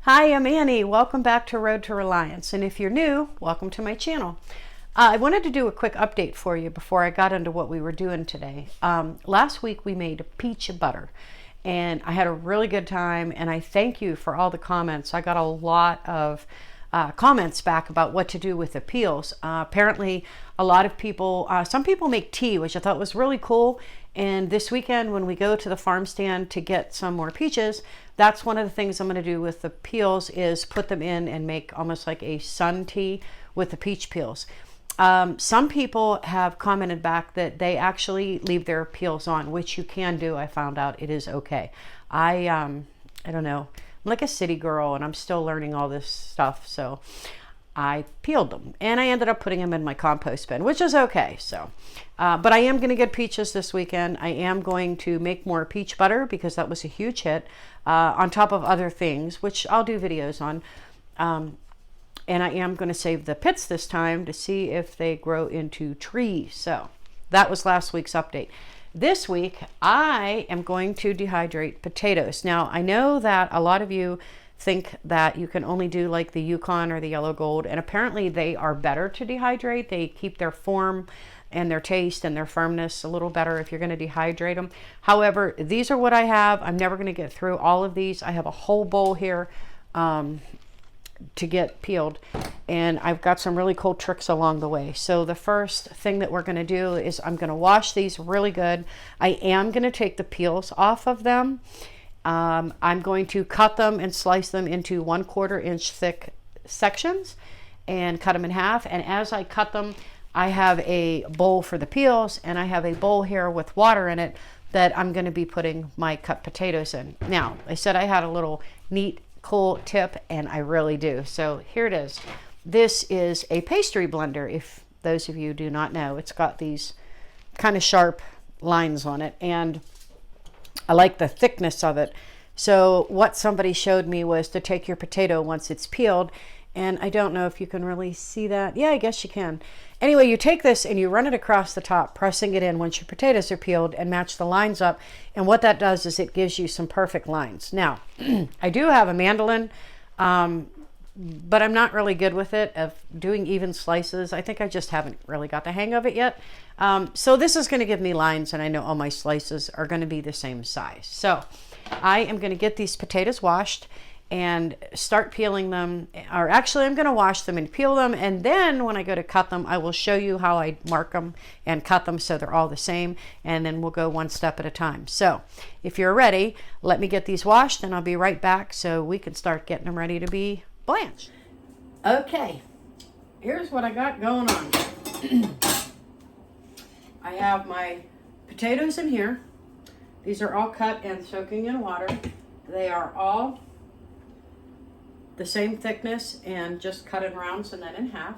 Hi, I'm Annie. Welcome back to Road to Reliance. And if you're new, welcome to my channel. I wanted to do a quick update for you before I got into what we were doing today. Last week we made peach butter and I had a really good time, and I thank you for all the comments. I got a lot of comments back about what to do with the peels. Apparently a lot of people, some people make tea, which I thought was really cool. And this weekend when we go to the farm stand to get some more peaches, that's one of the things I'm going to do with the peels is put them in and make almost like a sun tea with the peach peels. Some people have commented back that they actually leave their peels on, which you can do. I found out it is okay. I don't know. I'm like a city girl and I'm still learning all this stuff. So I peeled them and I ended up putting them in my compost bin, which is okay. So, but I am going to get peaches this weekend. I am going to make more peach butter because that was a huge hit, on top of other things, which I'll do videos on. And I am going to save the pits this time to see if they grow into trees. So that was last week's update. This week, I am going to dehydrate potatoes. Now, I know that a lot of you think that you can only do like the Yukon or the Yellow Gold, and apparently they are better to dehydrate. They keep their form and their taste and their firmness a little better if you're going to dehydrate them. However, these are what I have. I'm never going to get through all of these. I have a whole bowl here to get peeled, and I've got some really cool tricks along the way. So the first thing that we're going to do is I'm going to wash these really good. I am going to take the peels off of them. I'm going to cut them and slice them into 1/4 inch thick sections and cut them in half. And as I cut them, I have a bowl for the peels and I have a bowl here with water in it that I'm going to be putting my cut potatoes in. Now, I said I had a little neat cool tip, and I really do. So here it is. This is a pastry blender. If those of you do not know, it's got these kind of sharp lines on it, and I like the thickness of it. So what somebody showed me was to take your potato once it's peeled, and I don't know if you can really see that. Yeah, I guess you can. Anyway, you take this and you run it across the top, pressing it in once your potatoes are peeled, and match the lines up. And what that does is it gives you some perfect lines. Now, I do have a mandolin, but I'm not really good with it of doing even slices. I think I just haven't really got the hang of it yet. So this is going to give me lines, and I know all my slices are going to be the same size. So I am going to get these potatoes washed and start peeling them, or actually I'm going to wash them and peel them, and then when I go to cut them, I will show you how I mark them and cut them so they're all the same, and then we'll go one step at a time. So if you're ready, let me get these washed and I'll be right back so we can start getting them ready to be blanched. Okay, here's what I got going on. I have my potatoes in here. These are all cut and soaking in water. They are all the same thickness and just cut in rounds and then in half.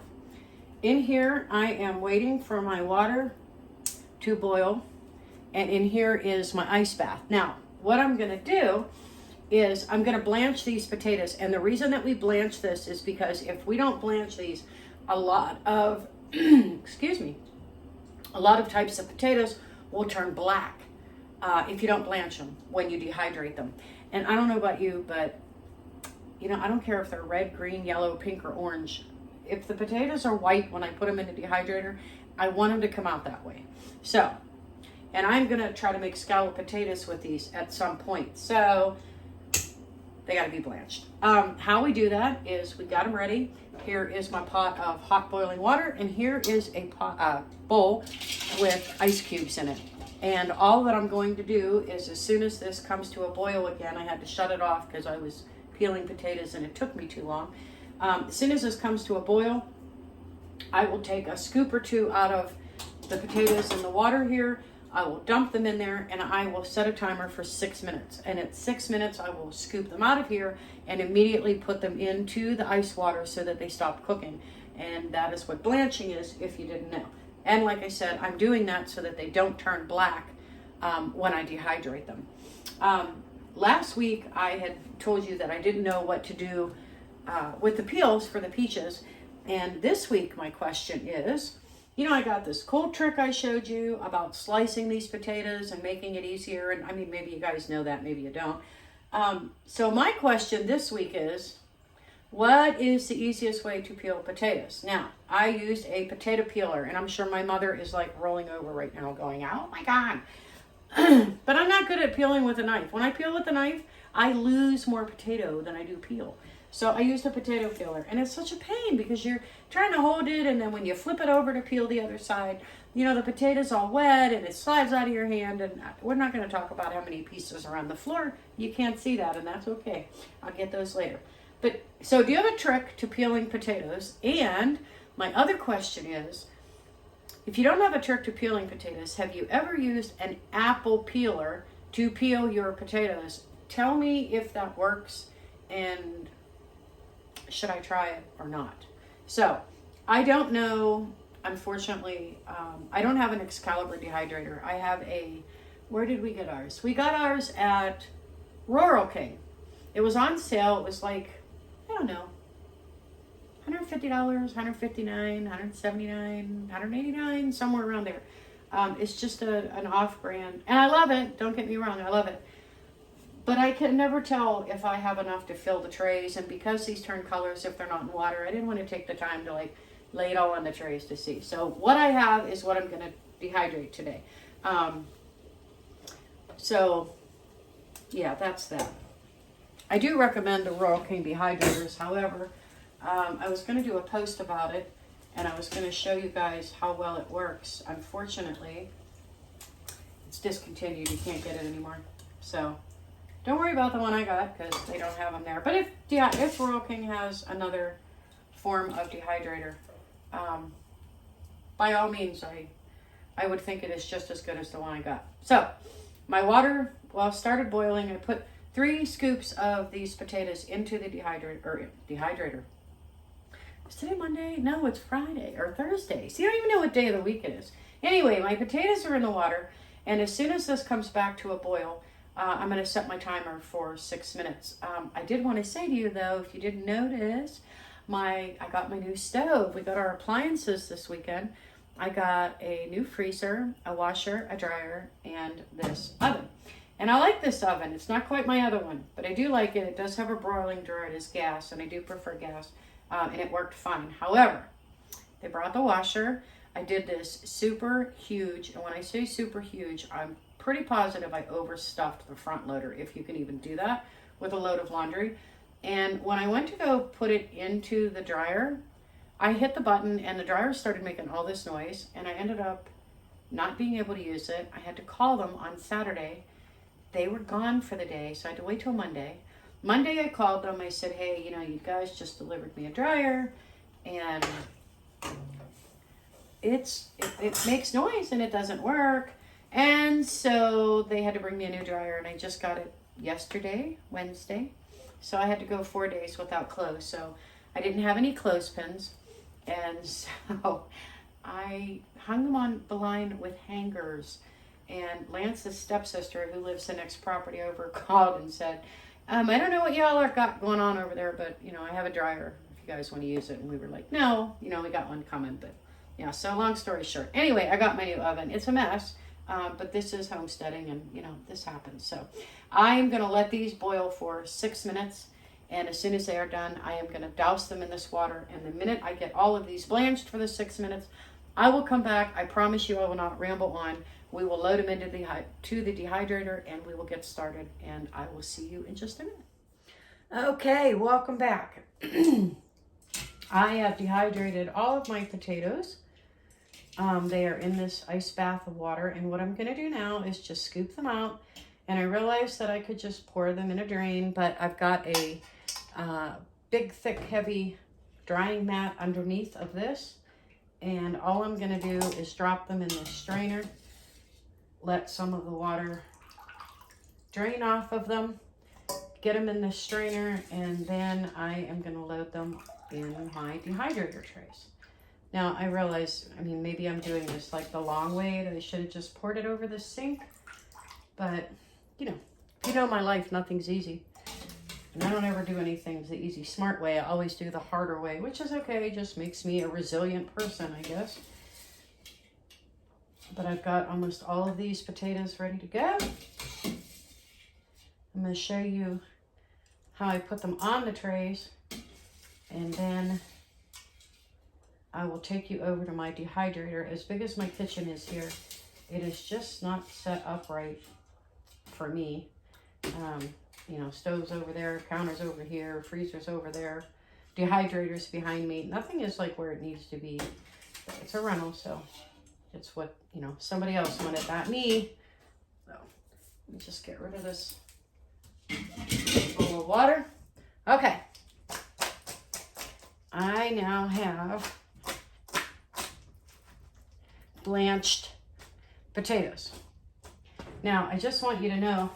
In here, I am waiting for my water to boil, and in here is my ice bath. Now, what I'm gonna do is I'm gonna blanch these potatoes, and the reason that we blanch this is because if we don't blanch these, a lot of, excuse me, a lot of types of potatoes will turn black if you don't blanch them when you dehydrate them. And I don't know about you, but you know, I don't care if they're red, green, yellow, pink, or orange. If the potatoes are white when I put them in the dehydrator, I want them to come out that way. So, and I'm gonna try to make scalloped potatoes with these at some point. So, they gotta be blanched. How we do that is we got them ready. Here is my pot of hot boiling water, and here is a bowl with ice cubes in it. And all that I'm going to do is as soon as this comes to a boil again, I had to shut it off because I was peeling potatoes and it took me too long. As soon as this comes to a boil, I will take a scoop or two out of the potatoes in the water here. I will dump them in there and I will set a timer for 6 minutes. And at 6 minutes, I will scoop them out of here and immediately put them into the ice water so that they stop cooking. And that is what blanching is, if you didn't know. And like I said, I'm doing that so that they don't turn black when I dehydrate them. Last week, I had told you that I didn't know what to do with the peels for the peaches. And this week, my question is, you know, I got this cool trick I showed you about slicing these potatoes and making it easier. And I mean, maybe you guys know that, maybe you don't. So my question this week is, what is the easiest way to peel potatoes? Now, I used a potato peeler, and I'm sure my mother is like rolling over right now going, oh my God. But I'm not good at peeling with a knife. When I peel with a knife, I lose more potato than I do peel. So I used a potato peeler, and it's such a pain because you're trying to hold it, and then when you flip it over to peel the other side, you know, the potato's all wet and it slides out of your hand. And we're not going to talk about how many pieces are on the floor. You can't see that, and that's okay. I'll get those later. But so do you have a trick to peeling potatoes? And my other question is, if you don't have a trick to peeling potatoes, have you ever used an apple peeler to peel your potatoes? Tell me if that works, and should I try it or not? So I don't know. Unfortunately, I don't have an Excalibur dehydrator. I have a, where did we get ours? We got ours at Rural King. It was on sale. It was like, I don't know, $150, $159, $179, $189, somewhere around there. It's just an off-brand, and I love it. Don't get me wrong, I love it. But I can never tell if I have enough to fill the trays, and because these turn colors if they're not in water, I didn't want to take the time to like lay it all on the trays to see. So what I have is what I'm going to dehydrate today. So yeah, that's that. I do recommend the Rural King dehydrators. However, I was going to do a post about it, and I was going to show you guys how well it works. Unfortunately, it's discontinued. You can't get it anymore. So don't worry about the one I got because they don't have them there. But if Rural King has another form of dehydrator, by all means, I would think it is just as good as the one I got. So my water, well, started boiling. I put 3 scoops of these potatoes into the dehydrator. Is today Monday? No, it's Friday or Thursday. See, I don't even know what day of the week it is. Anyway, my potatoes are in the water, and as soon as this comes back to a boil, I'm going to set my timer for 6 minutes. I did want to say to you, though, if you didn't notice, I got my new stove. We got our appliances this weekend. I got a new freezer, a washer, a dryer, and this oven. And I like this oven. It's not quite my other one, but I do like it. It does have a broiling drawer. It is gas, and I do prefer gas, and it worked fine. However, they brought the washer. I did this super huge, and when I say super huge, I'm pretty positive I overstuffed the front loader, if you can even do that, with a load of laundry. And when I went to go put it into the dryer, I hit the button, and the dryer started making all this noise, and I ended up not being able to use it. I had to call them on Saturday. They were gone for the day, so I had to wait till Monday. Monday, I called them. I said, hey, you guys just delivered me a dryer, and it makes noise, and it doesn't work. And so they had to bring me a new dryer, and I just got it yesterday, Wednesday. So I had to go 4 days without clothes. So I didn't have any clothespins, and so I hung them on the line with hangers. And Lance's stepsister, who lives the next property over, called and said, I don't know what y'all are got going on over there, but, I have a dryer if you guys want to use it. And we were like, no, we got one coming. But, yeah, so long story short. Anyway, I got my new oven. It's a mess, but this is homesteading, and, this happens. So I'm going to let these boil for 6 minutes. And as soon as they are done, I am going to douse them in this water. And the minute I get all of these blanched for the 6 minutes, I will come back. I promise you I will not ramble on. We will load them into the dehydrator, and we will get started, and I will see you in just a minute. Okay, welcome back. I have dehydrated all of my potatoes. They are in this ice bath of water, and what I'm going to do now is just scoop them out, and I realized that I could just pour them in a drain, but I've got a big, thick, heavy drying mat underneath of this, and all I'm going to do is drop them in this strainer. Let some of the water drain off of them, get them in the strainer, and then I am going to load them in my dehydrator trays. Now, I realize, maybe I'm doing this like the long way, that I should have just poured it over the sink, but, if you know my life, nothing's easy. And I don't ever do anything the easy, smart way. I always do the harder way, which is okay. It just makes me a resilient person, I guess. But I've got almost all of these potatoes ready to go. I'm going to show you how I put them on the trays, and then I will take you over to my dehydrator. As big as my kitchen is here, it is just not set up right for me. You know, stoves over there, counters over here, freezers over there, dehydrator's behind me. Nothing is like where it needs to be. But it's a rental, so it's what, you know, somebody else wanted, not me. So let me just get rid of this bowl of water. Okay. I now have blanched potatoes. Now, I just want you to know,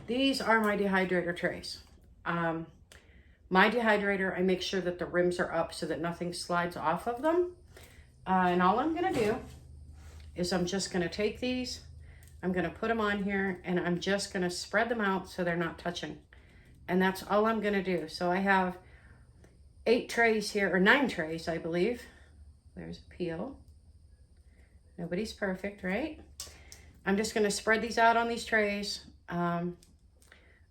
these are my dehydrator trays. My dehydrator, I make sure that the rims are up so that nothing slides off of them. And all I'm gonna do is I'm just gonna take these, I'm gonna put them on here, and I'm just gonna spread them out so they're not touching. And that's all I'm gonna do. So I have 8 trays here, or 9 trays, I believe. There's a peel. Nobody's perfect, right? I'm just gonna spread these out on these trays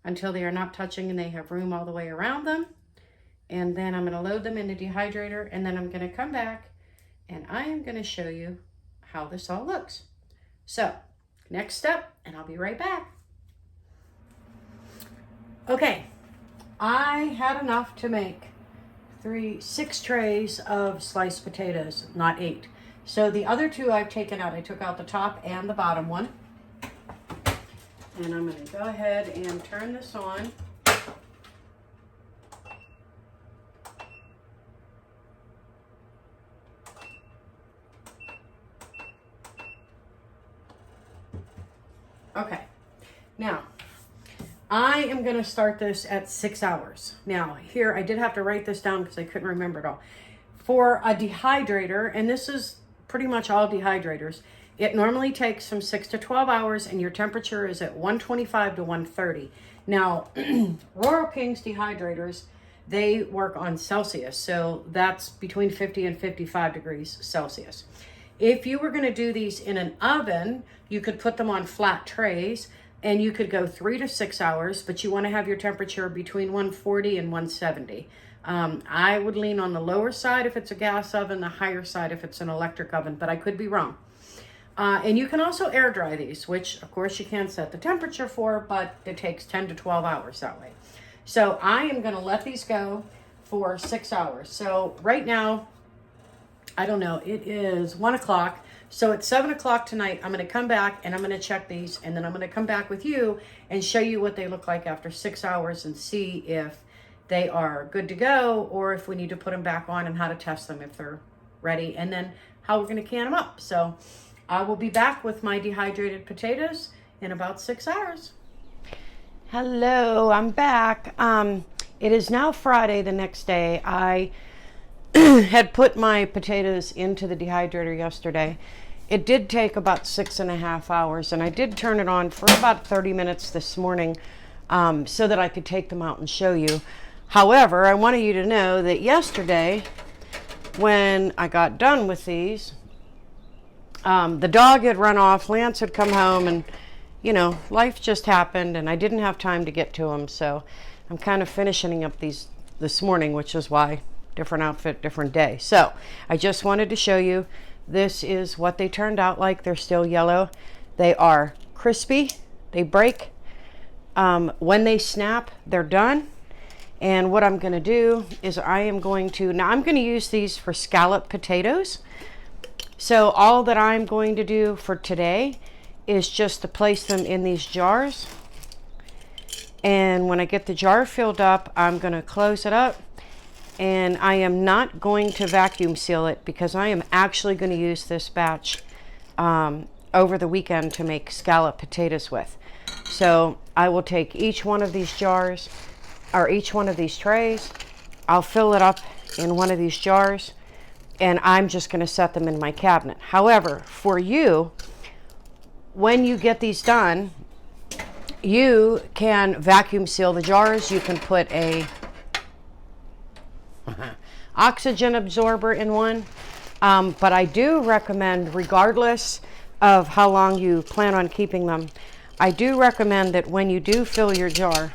until they are not touching and they have room all the way around them. And then I'm gonna load them in the dehydrator, and then I'm gonna come back and I am gonna show you how this all looks. So, next step, and I'll be right back. Okay, I had enough to make 6 trays of sliced potatoes, not 8. So the other 2 I've taken out. I took out the top and the bottom one. And I'm going to go ahead and turn this on. Okay, now I am going to start this at 6 hours. Now here, I did have to write this down because I couldn't remember it all. For a dehydrator, and this is pretty much all dehydrators, it normally takes from 6 to 12 hours, and your temperature is at 125 to 130. Now, Royal King's dehydrators, they work on Celsius, so that's between 50 and 55 degrees Celsius. If you were going to do these in an oven, you could put them on flat trays, and you could go 3 to 6 hours, but you want to have your temperature between 140 and 170. I would lean on the lower side if it's a gas oven, the higher side if it's an electric oven, but I could be wrong. And you can also air dry these, which of course you can set the temperature for, but it takes 10 to 12 hours that way. So I am going to let these go for 6 hours. So right now, I don't know, it is 1 o'clock. So at 7 o'clock tonight, I'm going to come back and I'm going to check these, and then I'm going to come back with you and show you what they look like after 6 hours and see if they are good to go, or if we need to put them back on, and how to test them if they're ready, and then how we're going to can them up. So I will be back with my dehydrated potatoes in about 6 hours. Hello, I'm back. It is now Friday, the next day. I had put my potatoes into the dehydrator yesterday. It did take about 6.5 hours, and I did turn it on for about 30 minutes this morning so that I could take them out and show you. However, I wanted you to know that yesterday, when I got done with these, the dog had run off, Lance had come home, and, you know, life just happened, and I didn't have time to get to them, so I'm kind of finishing up these this morning, which is why different outfit, different day. So I just wanted to show you, this is what they turned out like. They're still yellow. They are crispy. They break. When they snap, they're done. And what I'm going to do is now I'm going to use these for scalloped potatoes. So all that I'm going to do for today is just to place them in these jars. And when I get the jar filled up, I'm going to close it up. And I am not going to vacuum seal it because I am actually going to use this batch over the weekend to make scalloped potatoes with. So I will take each one of these jars, or each one of these trays. I'll fill it up in one of these jars, and I'm just going to set them in my cabinet. However, for you, when you get these done, you can vacuum seal the jars. You can put a oxygen absorber in one, but I do recommend, regardless of how long you plan on keeping them, I do recommend that when you do fill your jar,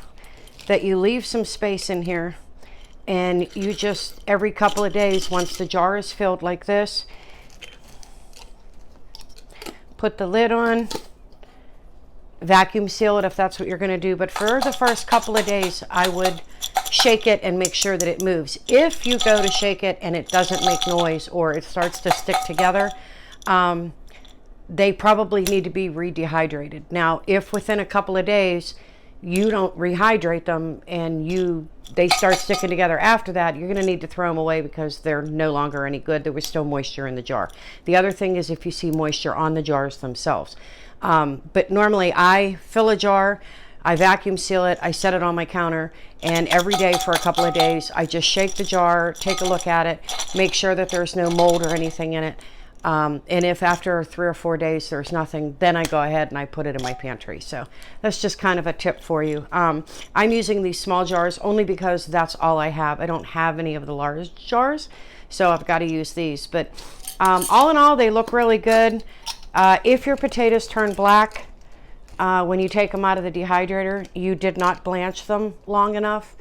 that you leave some space in here, and you just, every couple of days, once the jar is filled like this, put the lid on, vacuum seal it if that's what you're going to do. But for the first couple of days, I would shake it and make sure that it moves. If you go to shake it and it doesn't make noise or it starts to stick together, they probably need to be redehydrated. Now, if within a couple of days you don't rehydrate them and they start sticking together after that, you're going to need to throw them away because they're no longer any good. There was still moisture in the jar. The other thing is if you see moisture on the jars themselves. But normally I fill a jar, I vacuum seal it, I set it on my counter, and every day for a couple of days I just shake the jar, take a look at it, make sure that there's no mold or anything in it. And if after 3 or 4 days there's nothing, then I go ahead and I put it in my pantry. So that's just kind of a tip for you. I'm using these small jars only because that's all I have. I don't have any of the large jars, so I've got to use these. But all in all, they look really good. If your potatoes turn black when you take them out of the dehydrator, you did not blanch them long enough.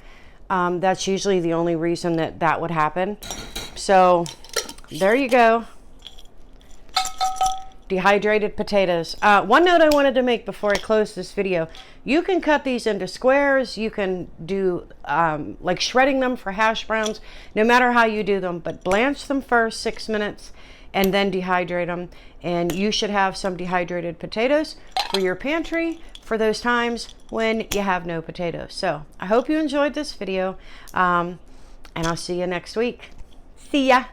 That's usually the only reason that would happen. So there you go. Dehydrated potatoes. One note I wanted to make before I close this video: you can cut these into squares, you can do like shredding them for hash browns, no matter how you do them, but blanch them first 6 minutes and then dehydrate them, and you should have some dehydrated potatoes for your pantry for those times when you have no potatoes. So I hope you enjoyed this video, and I'll see you next week. See ya.